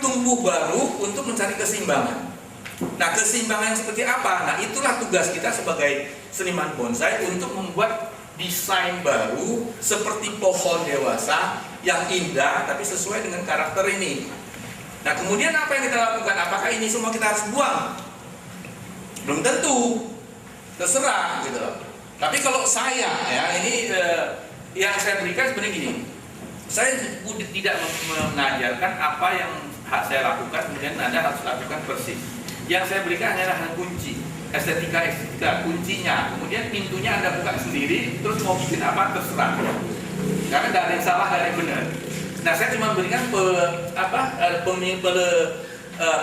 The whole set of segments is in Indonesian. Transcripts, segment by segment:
tumbuh baru untuk mencari keseimbangan. Nah, keseimbangan seperti apa? Nah, itulah tugas kita sebagai seniman bonsai untuk membuat desain baru seperti pohon dewasa yang indah tapi sesuai dengan karakter ini. Nah, kemudian apa yang kita lakukan? Apakah ini semua kita harus buang? Belum tentu, terserah gitu loh. Tapi kalau saya ya ini yang saya berikan sebenarnya gini, saya tidak mengajarkan apa yang saya lakukan kemudian Anda harus lakukan persis. Yang saya berikan adalah kunci, estetika kuncinya. Kemudian pintunya Anda buka sendiri, terus mau bikin apa terserah. Karena tidak ada yang salah, tidak ada yang benar. Nah, saya cuma berikan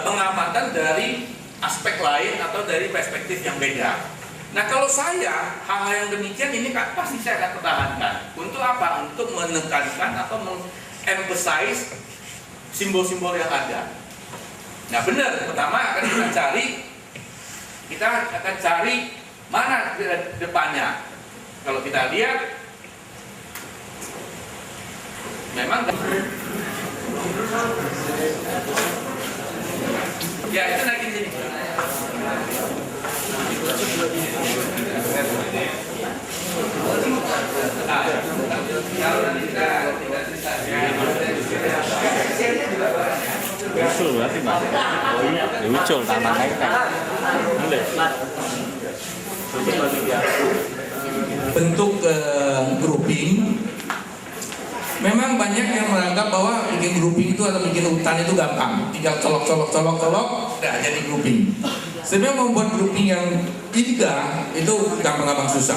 pengamatan dari aspek lain atau dari perspektif yang beda. Nah, kalau saya hal-hal yang demikian ini pasti saya akan pertahankan. Untuk apa? Untuk menekankan atau mengemphasize simbol-simbol yang ada. Nah, benar. Pertama kita akan cari mana depannya. Kalau kita lihat, memang ya itu lagi sini. Usul berarti mas. Oh iya, usul tantangannya kan. Bentuk grouping. Memang banyak yang menganggap bahwa bikin grouping itu atau bikin hutan itu gampang, tinggal colok, udah jadi grouping. Sebenarnya membuat grouping yang indah itu gampang-gampang susah.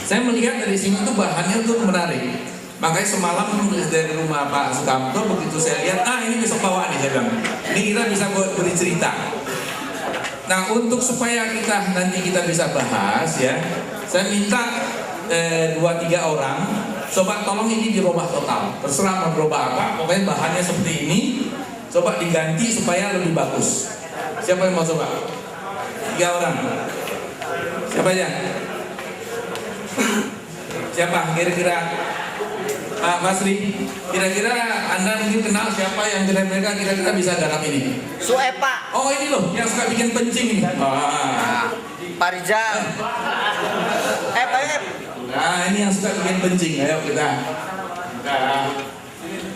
Saya melihat dari sini tuh bahannya tuh menarik. Makanya semalam dari rumah Pak Sukamto, begitu saya lihat, ini besok bawa nih, saya bilang, ini kita bisa buat beri cerita. Nah, untuk supaya nanti kita bisa bahas ya, saya minta 2-3 orang, coba tolong ini dirubah total. Terserah mau dirubah apa, pokoknya bahannya seperti ini, coba diganti supaya lebih bagus. Siapa yang mau coba? 3 orang. Siapa aja? Siapa? Kira-kira Pak Masri, kira-kira Anda mungkin kenal siapa yang kira-kira bisa garap ini? Suep, Pak. Oh, ini loh yang suka bikin pencing ini. Pak Rizal. Nah, ini yang suka bikin pencing. Ayo kita.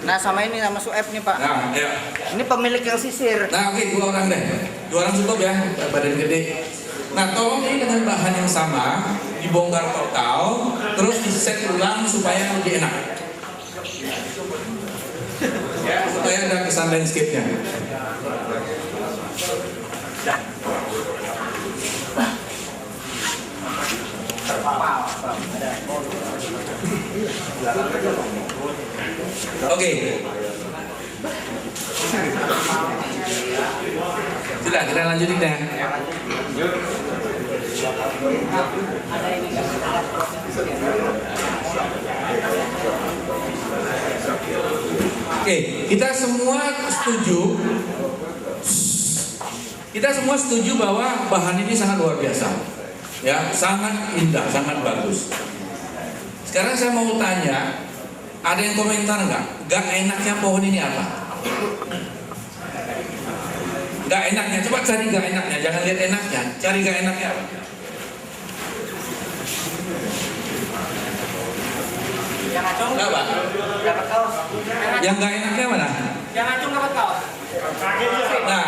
Nah, sama ini nama Suep nih, Pak. Nah, ayo. Ini pemilik yang sisir. Nah, oke, 2 orang deh. 2 orang cukup ya, badan gede. Nah, tolong ini dengan bahan yang sama, dibongkar total, terus diset ulang supaya lebih enak. Ya, supaya ada kesan landscape-nya. Oke. Sudah, kita lanjutin ya. Oke, kita semua setuju bahwa bahan ini sangat luar biasa. Ya, sangat indah, sangat bagus. Sekarang saya mau tanya, ada yang komentar nggak? Gak enaknya pohon ini apa? Gak enaknya, coba cari gak enaknya, jangan lihat enaknya, cari gak enaknya apa? Apa? Dapat kaos. Yang gak enaknya mana? Yang acung dapat kaos. Nah,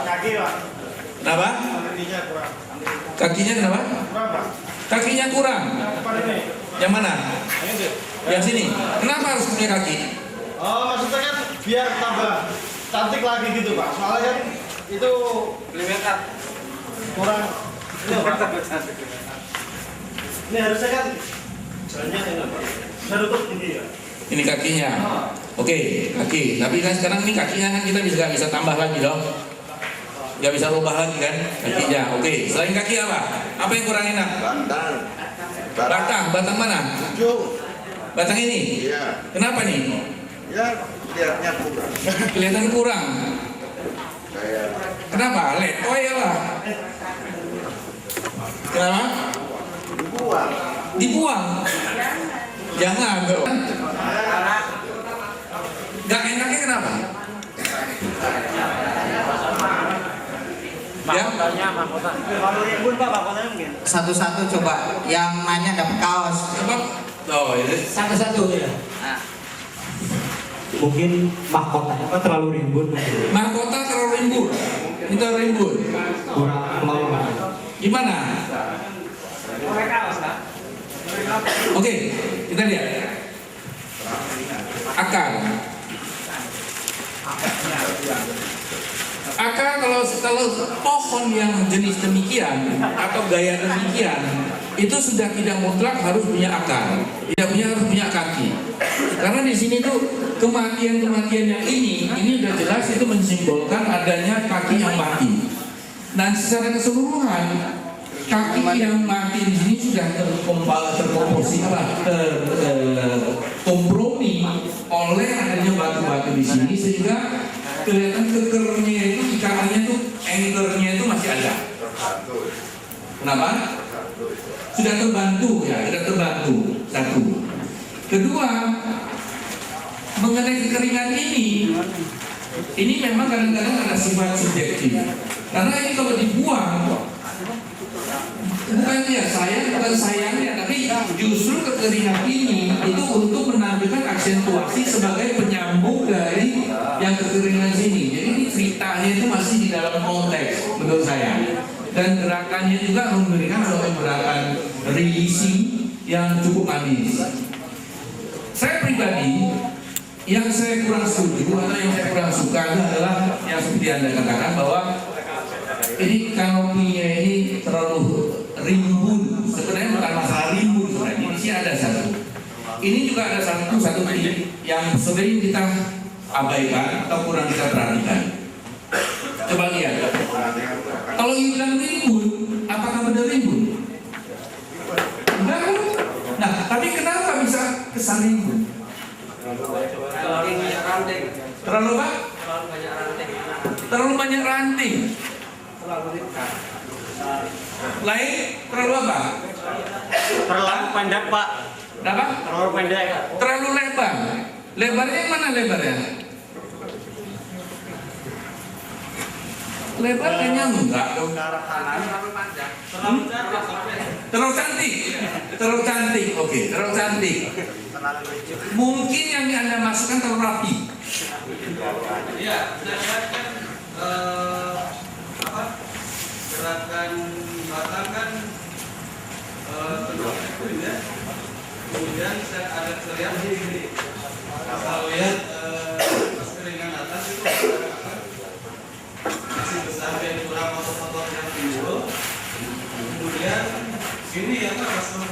Kaki Pak. kenapa? Kakinya kurang. Kakinya kenapa? Kurang Pak. Kakinya kurang. Yang depan ini. Yang mana? Ini. Yang sini. Kenapa harus punya kaki? Oh, maksudnya kan biar tambah cantik lagi gitu Pak. Soalnya kan itu Limited. kurang. Ini Pak. Ini harusnya kan jalannya ini Pak. Harus tinggi ya. Ini kakinya. Oke, kaki. Tapi kan sekarang ini kakinya kan kita bisa tambah lagi dong. Nggak bisa rubah lagi kan kakinya. Oke, selain kaki apa? Apa yang kurang enak? Batang mana? Ujung. Batang ini? Iya. Kenapa nih? Ya, lihatnya kurang. Kelihatan kurang. Kayak Kenapa? Letoy lah. Kenapa? dibuang. Dibuang. Jangan dong. Nggak enaknya kenapa? Ya, Kalau rimbun Pak, mahkotanya mungkin. Satu-satu coba yang nanya dapat kaos. coba. Oh, ini. Satu-satu ya. Nah, Mungkin mahkotanya apa terlalu rimbun mungkin. Mahkota terlalu rimbun. Itu rimbun. Kurang flow. Gimana? pakai kaos Pak. Oke, kita lihat. Akar. Akar kalau pohon yang jenis demikian atau gaya demikian itu sudah tidak mutlak harus punya akar, harus punya kaki. Karena di sini tuh kematian yang ini udah jelas itu mensimbolkan adanya kaki yang mati. Dan secara keseluruhan kaki yang mati di sini sudah terkompromi oleh adanya batu-batu di sini sehingga kelihatan kekernya itu ikatannya tuh anchornya itu masih ada. Kenapa? Sudah terbantu ya, sudah terbantu. Satu. Kedua, mengenai kekeringan ini memang kadang-kadang ada sifat subjektif. Karena ini kalau dibuang bukan sayangnya, tapi justru kekeringan ini itu untuk menampilkan aksentuasi sebagai penyambung dari yang kekeringan sini. Jadi ini ceritanya itu masih di dalam konteks menurut saya. Dan gerakannya juga memberikan suatu gerakan releasing yang cukup manis. Saya pribadi yang saya kurang setuju atau yang saya kurang suka adalah yang seperti Anda katakan bahwa ini kanopinya ini terlalu rimbun. Sebenarnya bukan masalah rimbun sebenarnya. Di sini ada satu. Ini juga ada satu titik yang sering kita abaikan atau kurang kita perhatikan. Coba lihat. Kalau you bilang rimbun, apakah benar rimbun? Enggak kan? Nah, tapi kenapa bisa kesan rimbun? Terlalu banyak ranting. Terlalu apa? Terlalu banyak ranting. Terlalu banyak ranting. Terlalu ringkas. Lain terlalu apa? Terlalu pendek Pak. Kenapa? Terlalu pendek. Terlalu lebar. Lebarnya yang mana lebarnya? Lebar kayaknya enggak dong. Ke arah kanan. Terlalu panjang. Terlalu Terlalu cantik. Terlalu cantik. Oke, terlalu cantik. Mungkin yang Anda masukkan terlalu rapi. Iya, saya lihat kan gerakan batang kan ya. Kemudian saya lihat kalau lihat kekeringan atas itu masih besar dan kurang otot-otot yang timbul. Kemudian sini ya Pak, mas kan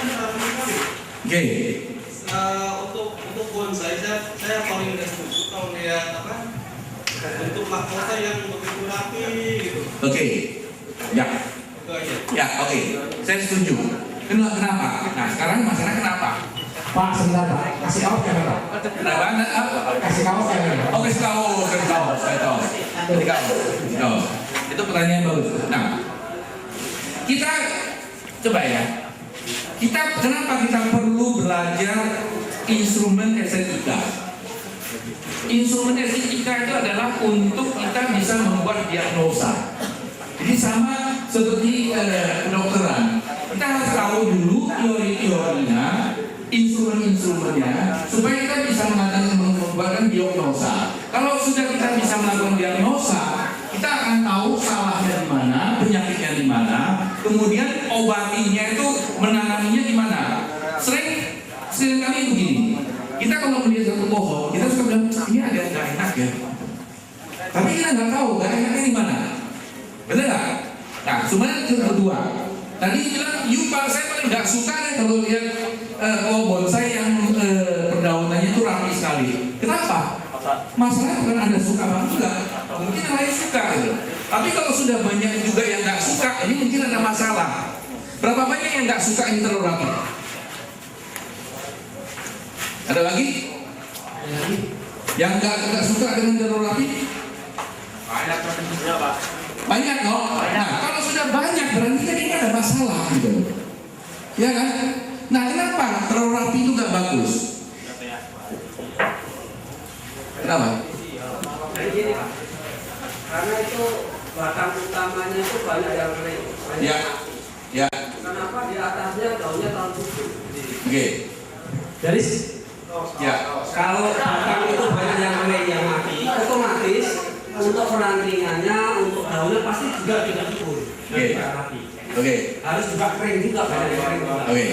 terlalu kali. Oke. Untuk bonsai saya paling tidak setuju kalau lihat bentuk mahkota yang begitu rapi gitu. Oke. Ya. Itu aja. Ya, oke. Saya setuju. Kenapa? Nah, sekarang masalah kenapa? Pak, sebentar Pak. Kasih kaos kan Pak? Kenapa? Kasih kaos kan Pak? Oh, kasih kaos. Itu pertanyaan yang bagus. Nah, kita coba ya. Kenapa kita perlu belajar instrumen estetika? Instrumen estetika itu adalah untuk kita bisa membuat diagnosa. Jadi sama seperti kedokteran. Kita harus tahu dulu teori-teorinya, instrumen-instrumennya, supaya kita bisa membuatkan diagnosa. Kalau sudah kita bisa melakukan diagnosa, kita akan tahu salahnya di mana, penyakitnya di mana, kemudian obatinya itu menanganinya di mana. Sering kali begini. Kita kalau melihat satu pohon, kita suka bilang ini ada yang nggak enak ya. Tapi kita nggak tahu nggak enaknya di mana. Benar nggak? Nah, sebenarnya itu kedua. Tadi bilang, Pak, saya paling nggak suka deh kalau lihat bonsai yang perdaunannya itu rapi sekali. Kenapa? Masalahnya bukan Anda suka apa enggak, mungkin yang lain suka gitu. Tapi kalau sudah banyak juga yang nggak suka, ini mungkin ada masalah. Berapa banyak yang nggak suka ini terlalu rapi? Ada lagi? Yang nggak suka dengan terlalu rapi? Banyak kok. Nah, kalau sudah banyak berarti kan ini ada masalah gitu. Ya kan? Nah, kenapa terlalu rapi itu nggak bagus? Kenapa? Nah gini Pak, karena itu batang utamanya itu banyak yang kering. Ya. Ya. Kenapa di atasnya daunnya terlalu subur? Oke. Jadi Ya. Kalau batang itu banyak yang kering yang mati, otomatis untuk perantingannya, untuk daunnya pasti juga tidak subur. Oke. Oke. Harus juga kering juga banyak yang kering. Oke.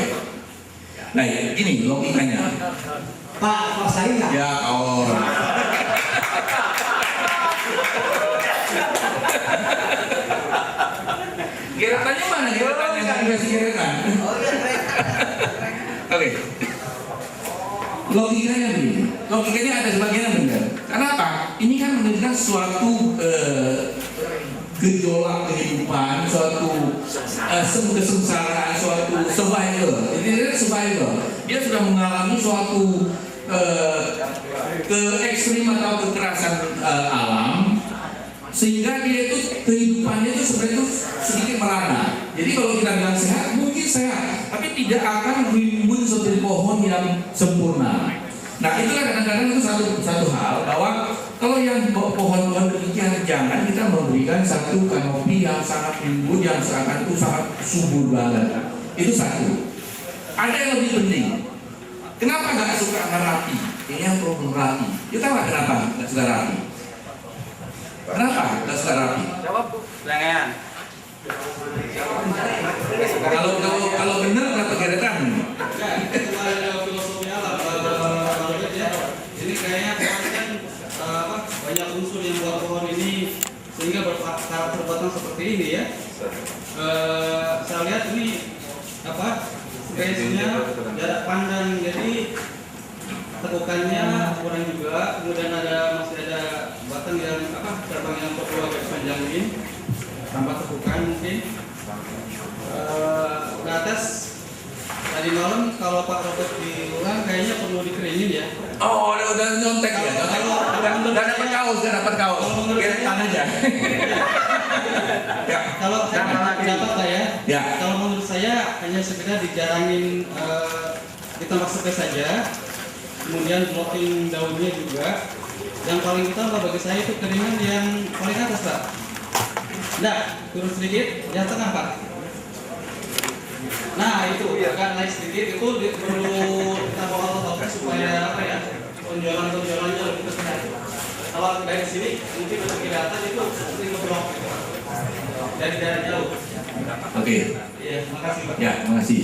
Nah, gini logikanya. Pak, saya nggak. Ya Allah. Gerakannya mana? Gerakannya nggak dikasih gerakan. Oke. Logikanya begini. Logikanya ada sebagian yang benar. Karena apa? Ini kan menunjukkan suatu gejolak kehidupan, suatu kesengsaraan, suatu survival. Ini survival. Dia sudah mengalami suatu ke ekstrim atau kekerasan alam, sehingga dia itu kehidupannya itu sebenarnya itu sedikit merana. Jadi kalau kita bilang sehat, mungkin sehat, tapi tidak akan rimbun seperti pohon yang sempurna. Nah itulah kadang-kadang itu satu hal bahwa kalau yang pohon-pohon demikian jangan kita memberikan satu kanopi yang sangat rimbun, yang seakan itu sangat subur banget. Itu satu. Ada yang lebih penting. Kenapa nggak suka merapi? Ini yang problem rapi. Kita tahu kenapa nggak suka rapi? Kenapa nggak suka rapi? Jawab Bu. Jangan. Kalau benar berapa gerakan? Ya, itu ada filosofi alam. Ini kayaknya pohon kan banyak unsur yang buat pohon ini sehingga berkarakter batang seperti ini ya. Saya lihat ini space-nya jarak pandang, jadi tekukannya kurang juga. Kemudian masih ada batang yang terbang yang berdua garis panjang ini tanpa tekukan mungkin. Ke atas tadi malam kalau Pak Robert diulang kayaknya perlu dikeringin ya. Oh, udah nyontek ya. Nggak dapat kaos. Gerakan aja. Ya. Kalau dapat lah ya. Ya. Kalau menurut saya hanya sekedar dijarangin ditambah space saja. Kemudian blocking daunnya juga. Yang paling utama bagi saya itu keringan yang paling atas Pak. Nah, turun sedikit, yang tengah Pak. Nah itu agak naik sedikit, itu perlu ditambah otot supaya tonjolan-tonjolannya lebih terlihat. Kalau dari sini mungkin untuk kelihatan itu seperti ngeblok gitu. Dari jauh. Oke. Iya, makasih Pak. Ya, makasih.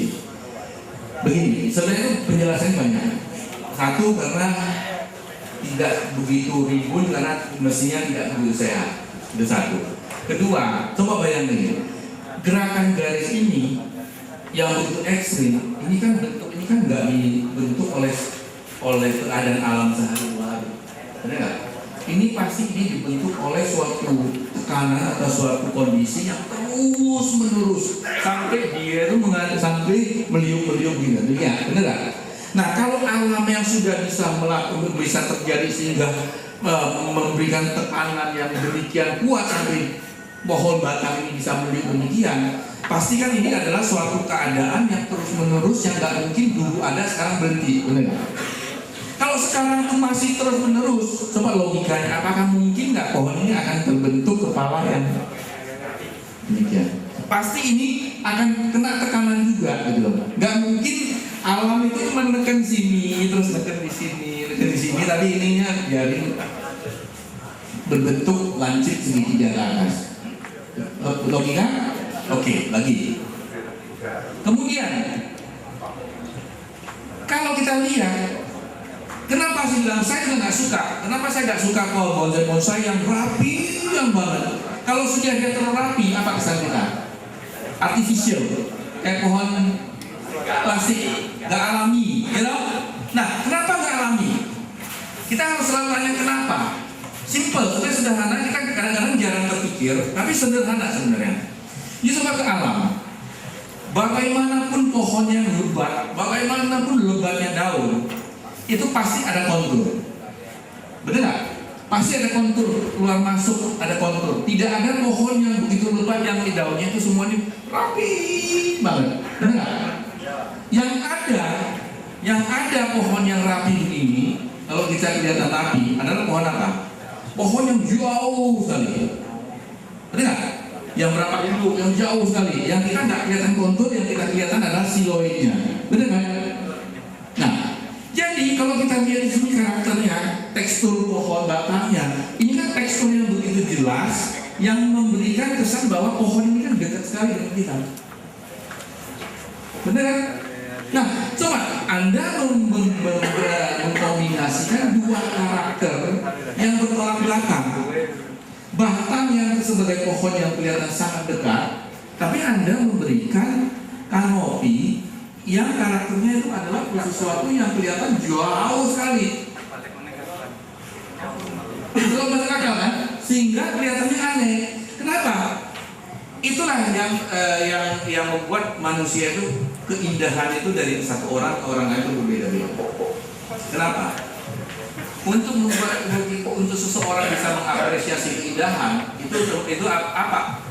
Begini, sebenarnya penjelasannya banyak. Satu karena tidak begitu rimbun karena mestinya tidak begitu sehat. Itu satu. Kedua, coba bayangin gerakan garis ini yang bentuk ekstrim, ini kan nggak dibentuk oleh keadaan alam sehari-hari, benar nggak? Ini pasti dibentuk oleh suatu tekanan atau suatu kondisi yang terus menerus sampai dia itu sampai meliuk-meliuk gitu, ya, benar nggak? Nah kalau alam yang sudah bisa terjadi sehingga memberikan tekanan yang demikian kuat sampai pohon batang ini bisa meliuk demikian, pasti kan ini adalah suatu keadaan yang terus menerus yang nggak mungkin dulu ada sekarang berhenti, benar? Kalau sekarang itu masih terus menerus, coba logikanya, apakah mungkin nggak pohon ini akan terbentuk kepala yang demikian? Pasti ini akan kena tekanan juga, gitu loh. Nggak mungkin alam itu cuma menekan sini, terus menekan di sini, tapi ininya biarin berbentuk lancip segitiga ke atas. Logika? Oke, lagi. Kemudian, kalau kita lihat, kenapa sih bilang saya juga nggak suka? Kenapa saya nggak suka pohon bonsai yang rapi yang banget? Kalau sudah dia terlalu rapi, apa kesan kita? Artificial, kayak pohon plastik, nggak alami, you know? Nah, kenapa nggak alami? Kita harus selalu tanya kenapa. Simple, sebenarnya sederhana. Kita kadang-kadang jarang terpikir, tapi sederhana sebenarnya. You coba ke alam. Bagaimanapun pohonnya lebat, bagaimanapun lebatnya daun, itu pasti ada kontur. Benar nggak? Pasti ada kontur, keluar masuk ada kontur. Tidak ada pohon yang begitu lebat yang di daunnya itu semuanya rapi banget. Benar nggak? Yang ada pohon yang rapi ini kalau kita kelihatan api adalah pohon apa? Pohon yang jauh sekali. Benar nggak? Yang berapa induk, yang jauh sekali. Yang kita nggak kelihatan kontur, yang kita kelihatan adalah siluetnya. Benar nggak? Nah, jadi kalau kita lihat di sini karakternya, tekstur pohon batangnya, ini kan tekstur yang begitu jelas, yang memberikan kesan bahwa pohon ini kan dekat sekali dengan kita. Benar kan? Nah, coba Anda mengkombinasikan dua karakter yang bertolak belakang. Batang yang sebagai pohon yang kelihatan sangat dekat, tapi Anda memberikan kanopi yang karakternya itu adalah sesuatu yang kelihatan jauh sekali. Belum masuk akal kan? Sehingga kelihatannya aneh. Kenapa? Itulah yang membuat manusia itu keindahan itu dari satu orang ke orang lain itu berbeda-beda. Kenapa? Untuk seseorang bisa mengapresiasi keindahan itu apa?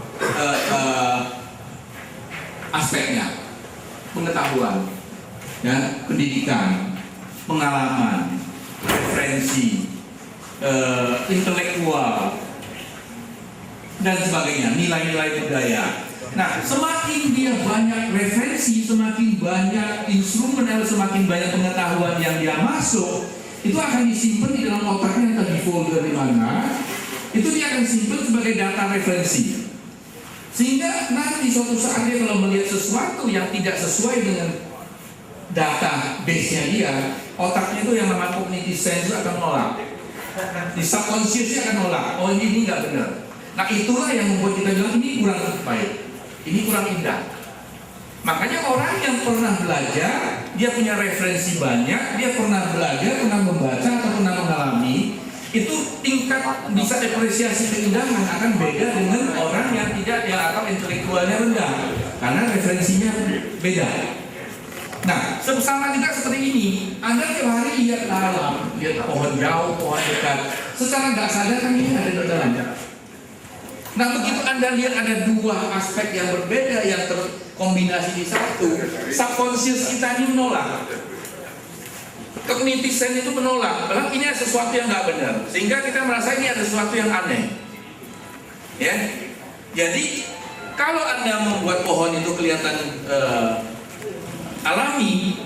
Aspeknya pengetahuan, ya, pendidikan, pengalaman, referensi, intelektual dan sebagainya, nilai-nilai budaya. Nah, semakin dia banyak referensi, semakin banyak instrumen, semakin banyak pengetahuan yang dia masuk, itu akan disimpan di dalam otaknya, entah di folder di mana. Itu dia akan simpan sebagai data referensi. Sehingga nanti suatu saat dia kalau melihat sesuatu yang tidak sesuai dengan data base-nya dia, otaknya itu yang namanya cognitive sense akan menolak. Di subconscious-nya akan menolak. Oh, ini nggak benar. Nah, itulah yang membuat kita bilang ini kurang baik, ini kurang indah. Makanya orang yang pernah belajar, dia punya referensi banyak, dia pernah belajar, pernah membaca atau pernah mengalami, itu tingkat bisa apresiasi keindahan akan beda dengan orang yang tidak, yang atau intelektualnya rendah, karena referensinya beda. Nah, sama juga seperti ini. Anda tiap hari lihat alam, lihat pohon jauh, pohon dekat, secara nggak sadar kan ini ada di dalamnya. Nah, begitu Anda lihat ada dua aspek yang berbeda yang terkombinasi di satu, subconscious kita ini menolak. Cognitive sense itu menolak, bahwa ini ada sesuatu yang nggak benar, sehingga kita merasa ini ada sesuatu yang aneh. Ya, jadi kalau Anda membuat pohon itu kelihatan alami,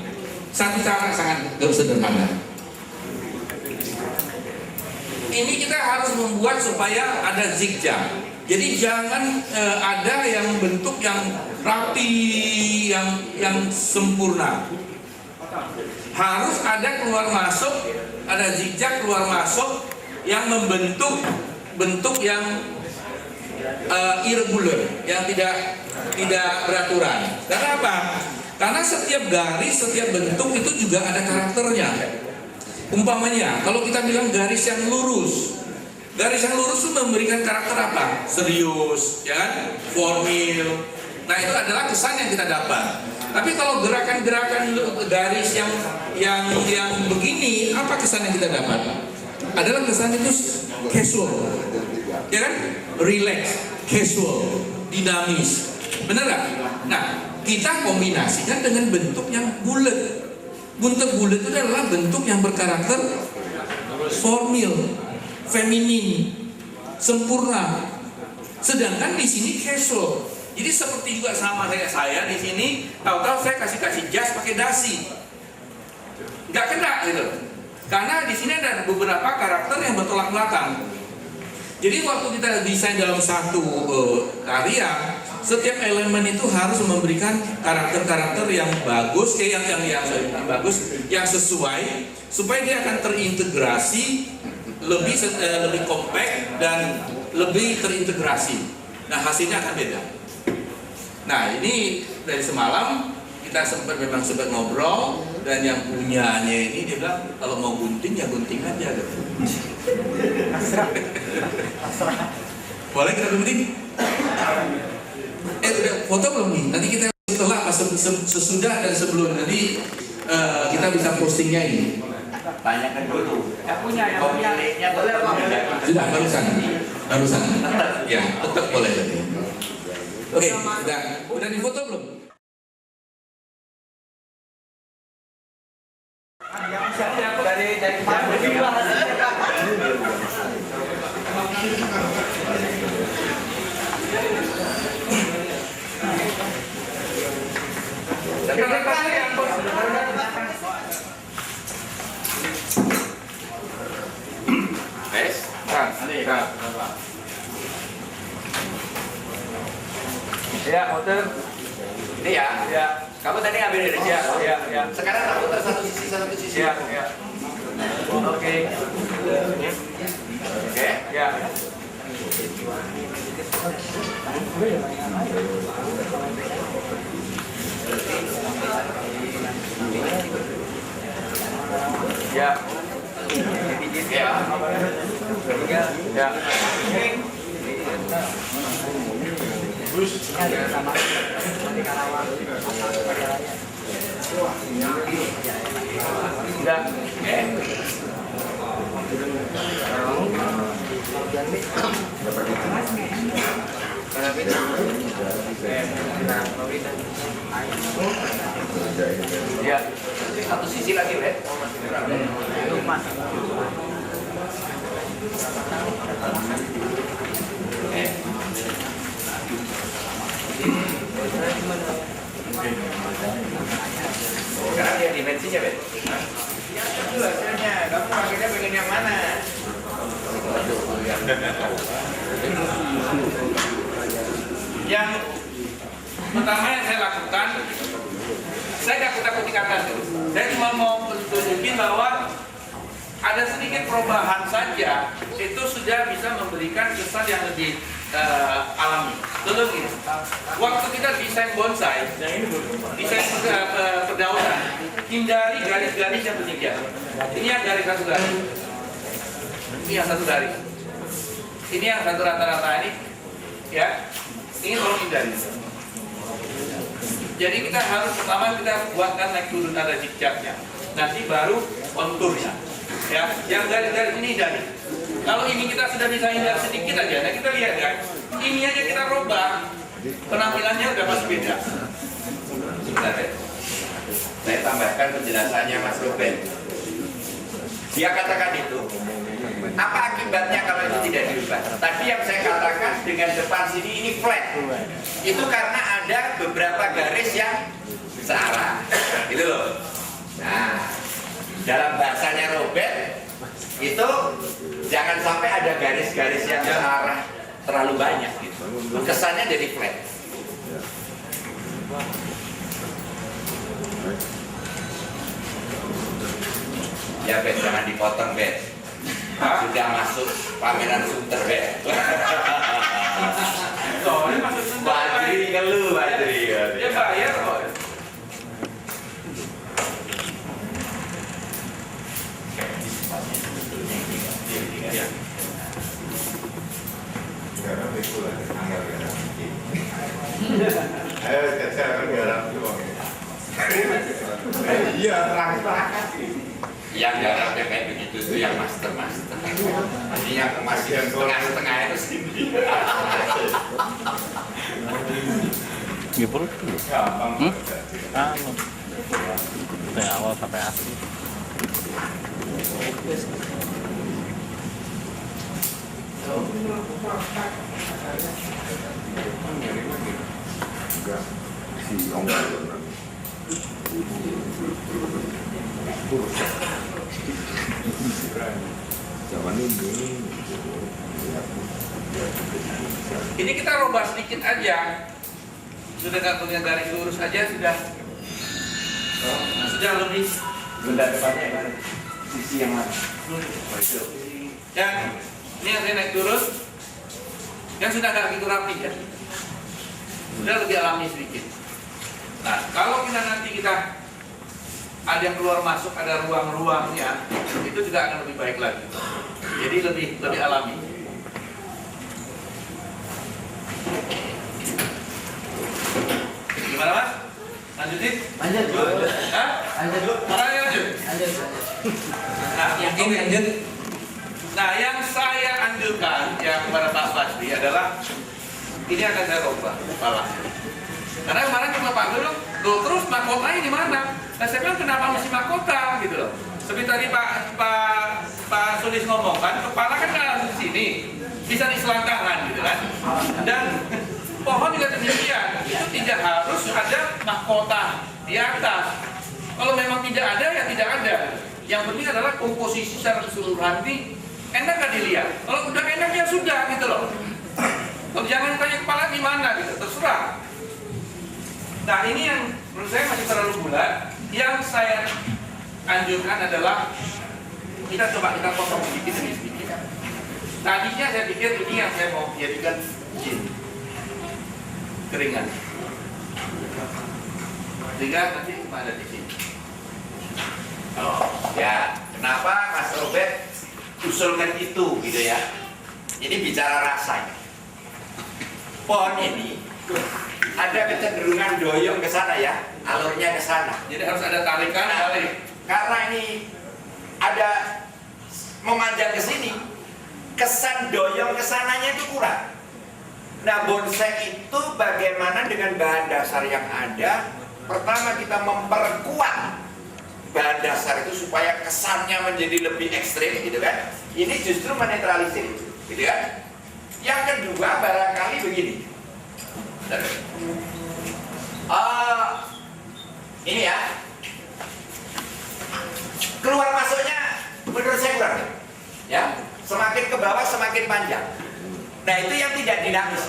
satu cara sangat sederhana. Ini kita harus membuat supaya ada zigzag. Jadi jangan ada yang bentuk yang rapi, yang sempurna. Harus ada keluar masuk, ada zigzag keluar masuk yang membentuk bentuk yang irregular, yang tidak beraturan. Karena apa? Karena setiap garis, setiap bentuk itu juga ada karakternya. Umpamanya, kalau kita bilang garis yang lurus, garis yang lurus itu memberikan karakter apa? Serius, ya kan? Formil. Nah, itu adalah kesan yang kita dapat. Tapi kalau gerakan-gerakan garis yang begini, apa kesan yang kita dapat? Adalah kesan itu casual, ya kan? Relax, casual, dinamis. Benar nggak? Nah, kita kombinasikan dengan bentuk yang bulat. Bentuk bulat itu adalah bentuk yang berkarakter formil, feminin, sempurna. Sedangkan di sini casual. Jadi seperti juga sama saya di sini, tahu-tahu saya kasih jas pakai dasi, nggak kena gitu. Karena di sini ada beberapa karakter yang bertolak belakang. Jadi waktu kita desain dalam satu karya, setiap elemen itu harus memberikan karakter-karakter yang bagus, yang bagus, yang sesuai, supaya dia akan terintegrasi lebih kompak dan lebih terintegrasi. Nah, hasilnya akan beda. Nah, ini dari semalam kita memang sempat ngobrol, dan yang punyanya ini dia bilang kalau mau gunting ya gunting aja gitu. Boleh kita gunting? Udah foto belum nih? Nanti kita setelah sesudah dan sebelum, nanti kita bisa postingnya ini. Tanyakan dulu. Yang punya boleh apa? Sudah barusan. Ya, tetap boleh tadi. Oke, udah difoto belum? Dari Ya, muter. Ini ya. Ya. Kamu tadi ambil dari sini. Ya, ya. Sekarang tak putar satu sisi. Ya, ya. Oke. Oke, ya. Ya. Ya. Ya. Ya, satu sisi lagi, Bet. Sekarang lihat dimensinya, Bet. Ya, itu hasilnya. Kamu akhirnya pengen yang mana? Yang pertama yang saya lakukan, saya nggak takut kata itu. Saya cuma mau tunjukin bahwa ada sedikit perubahan saja, itu sudah bisa memberikan kesan yang lebih alami. Contoh gini, waktu kita desain bonsai, desain perdaunan, hindari garis-garis yang bertiga. Ini yang garis satu garis, ini yang satu garis, ini yang satu rata-rata ini, ya. Ini tolong hindari. Jadi kita harus pertama kita buatkan naik turun ada zigzagnya, nanti baru konturnya. Ya, yang garis-garis ini hindari. Kalau ini kita sudah bisa hindari sedikit aja, nah kita lihat guys, ini aja kita robah, penampilannya udah pasti beda. Sebentar, Bet. Saya tambahkan penjelasannya Mas Ruben. Dia katakan itu, apa akibatnya kalau itu tidak dirubah? Tadi yang saya katakan dengan depan sini ini flat. Itu karena ada beberapa garis yang searah. Gitu loh. Nah, dalam bahasanya Robert itu jangan sampai ada garis-garis yang searah terlalu banyak gitu. Kesannya jadi flat. Ya, Bet, jangan dipotong, Bet. Sudah masuk pameran Sunter, Bet. Oh, ini maksud Sunter. Badri ngeluh, Badri. Dia bayar kok. Ayo sekarang garap doang. Iya, terang-terang. Yang garapnya kayak begitu tuh yang master. Ini yang masih setengah-setengah itu sini. Gimana dulu? Gampang. Anu. Dari awal sampai akhir. Si Om. Zaman ini. Ini kita robah sedikit aja. Sudah nggak punya garis lurus aja sudah lebih. Benda depannya yang mana? Sisi yang mana? Dan ini yang saya naik turun, yang sudah nggak begitu rapi ya, sudah lebih alami sedikit. Nah, kalau kita nanti ada yang keluar masuk, ada ruang-ruangnya, itu juga akan lebih baik lagi. Jadi lebih alami. Gimana Mas? Lanjutin? Lanjut. Hah? Lanjut. Lanjut. Nah, Yakin lanjut. Nah, yang saya anjurkan ya kepada Pak Basri adalah ini akan saya robah kepala. Karena kemarin cuma Pak Guru, terus mahkotanya di mana? Nah, saya bilang kenapa mesti mahkota gitu loh. Seperti tadi Pak Sulis ngomong kan, kepala kan di sini, bisa di selangkangan gitu kan. Dan pohon juga demikian, itu tidak harus ada mahkota di atas. Kalau memang tidak ada ya tidak ada. Yang penting adalah komposisi secara keseluruhan ini enak nggak dilihat. Kalau udah enak ya jangan tanya kepala di mana gitu, terserah. Nah ini yang menurut saya masih terlalu bulat. Yang saya anjurkan adalah kita potong sedikit demi sedikit. Tadinya saya pikir ini yang saya mau jadikan jin keringan, sehingga nanti ada di sini. Oh, ya. Kenapa Mas Robert usulkan itu gitu ya? Ini bicara rasa. Pohon ini ada kecenderungan doyong ke sana ya, alurnya ke sana. Jadi harus ada tarikan balik. Karena ini ada memanjang ke sini, kesan doyong ke sananya itu kurang. Nah, bonsai itu bagaimana dengan bahan dasar yang ada? Pertama kita memperkuat bahan dasar itu supaya kesannya menjadi lebih ekstrim gitu kan. Ini justru menetralisir gitu kan. Yang kedua barangkali begini. Ini ya, keluar masuknya menurut saya kurang ya. Semakin ke bawah semakin panjang. Nah itu yang tidak dinamis.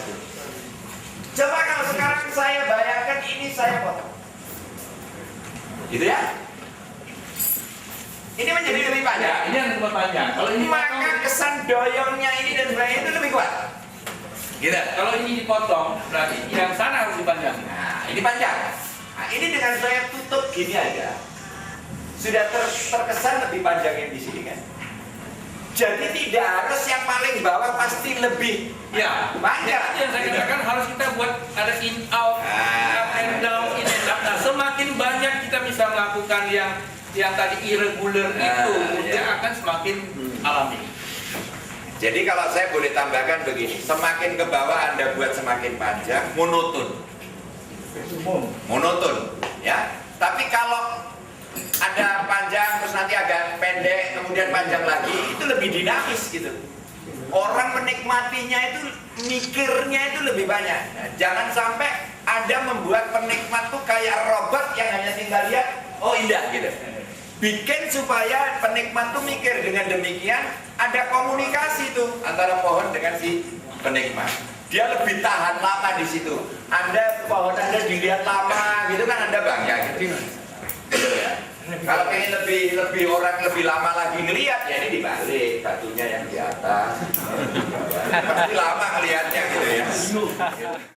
Coba kalau sekarang saya bayangkan ini saya potong gitu ya, ini menjadi lebih panjang. Ini yang lebih panjang. Kalau ini maka kesan doyongnya ini dan sebagainya itu lebih kuat gitu. Kalau ini dipotong, berarti yang sana harus dipanjang. Nah ini panjang. Nah ini dengan saya tutup gini aja sudah terkesan lebih panjang yang di sini kan. Jadi tidak harus yang paling bawah pasti lebih panjang. Yang saya katakan harus kita buat ada in out, up and down, in and out. Nah, semakin banyak kita bisa melakukan yang tadi irregular itu, dia akan semakin alami. Jadi kalau saya boleh tambahkan begini, semakin ke bawah Anda buat semakin panjang, monoton, ya. Tapi kalau ada panjang terus nanti agak pendek kemudian panjang lagi, itu lebih dinamis gitu. Orang menikmatinya itu mikirnya itu lebih banyak. Nah, jangan sampai Anda membuat penikmat tuh kayak robot yang hanya tinggal lihat, oh indah gitu. Bikin supaya penikmat tuh mikir. Dengan demikian ada komunikasi tuh antara pohon dengan si penikmat. Dia lebih tahan lama di situ. Pohon Anda dilihat lama gitu kan Anda bangga gitu. Ya. Kalau pengen lebih orang lebih lama lagi ngelihat ya ini dibalik batunya yang di atas. Pasti lama ngelihatnya gitu ya.